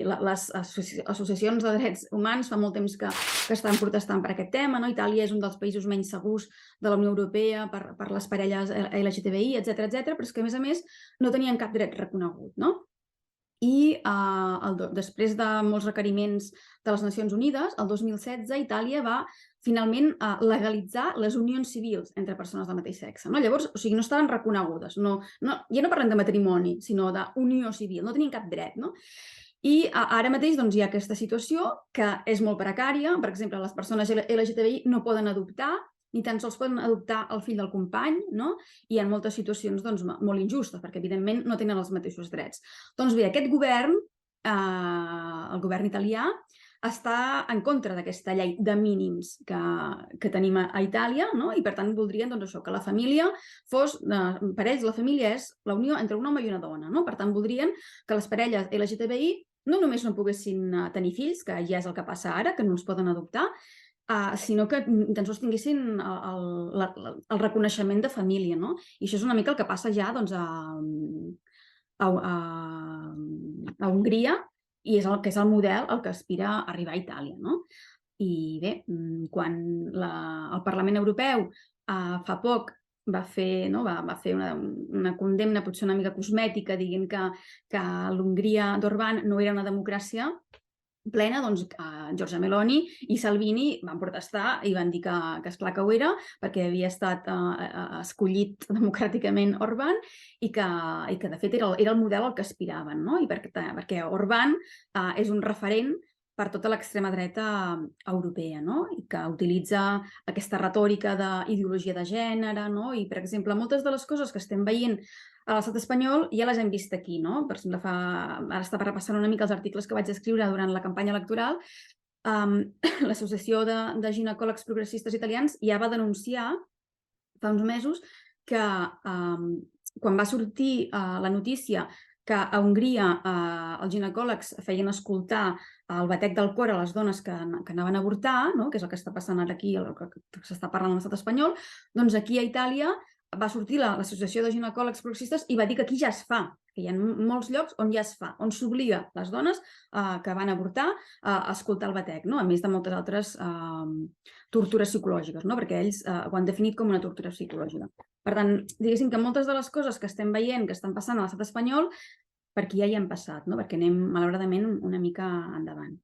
les associacions de drets humans fa molt temps que estan protestant per aquest tema, no? Itàlia és un dels països menys segurs de la Unió Europea per les parelles LGTBI, etc, però és que, a més, no tenien cap dret reconegut, no? I després de molts requeriments de les Nacions Unides, el 2016 Itàlia va finalment legalitzar les unions civils entre persones del mateix sexe. Llavors, o sigui, no estaven reconegudes. Ja no parlem de matrimoni, sinó d'unió civil. No tenien cap dret. I ara mateix hi ha aquesta situació que és molt precària. Per exemple, les persones LGTBI no poden adoptar, ni tan sols poden adoptar el fill del company, i hi ha moltes situacions molt injustes, perquè evidentment no tenen els mateixos drets. Doncs bé, aquest govern, el govern italià, està en contra d'aquesta llei de mínims que tenim a Itàlia, i per tant voldrien que la família fos, per ells la família és la unió entre un home i una dona, per tant voldrien que les parelles LGTBI no només no poguessin tenir fills, que ja és el que passa ara, que no els poden adoptar, sinó que tan sols tinguessin el reconeixement de família, I això és una mica el que passa ja a Hongria, i és el model al que aspira a arribar a Itàlia, I bé, quan el Parlament Europeu fa poc va fer una condemna potser una mica cosmètica dient que l'Hongria d'Orbán no era una democràcia plena, doncs Giorgia Meloni i Salvini van protestar i van dir que esclar que ho era, perquè havia estat escollit democràticament Orbán i que de fet era el model al que aspiraven, i perquè Orbán és un referent per tota l'extrema dreta europea, i que utilitza aquesta retòrica d'ideologia de gènere, i, per exemple, moltes de les coses que estem veient a l'estat espanyol ja les hem vist aquí, Per exemple, ara estava repassant una mica els articles que vaig escriure durant la campanya electoral. L'Associació de Ginecòlegs Progressistes Italians ja va denunciar fa uns mesos que quan va sortir la notícia que a Hongria els ginecòlegs feien escoltar el batec del cor a les dones que anaven a avortar, que és el que està passant ara aquí, el que s'està parlant a l'estat espanyol, doncs aquí a Itàlia va sortir l'Associació de Ginecòlegs Progressistes i va dir que aquí ja es fa, que hi ha molts llocs on ja es fa, on s'obliga les dones que van avortar a escoltar el batec, a més de moltes altres tortures psicològiques, perquè ells ho han definit com una tortura psicològica. Per tant, diguéssim que moltes de les coses que estem veient que estan passant a l'estat espanyol, per aquí ja hi han passat, perquè anem, malauradament, una mica endavant.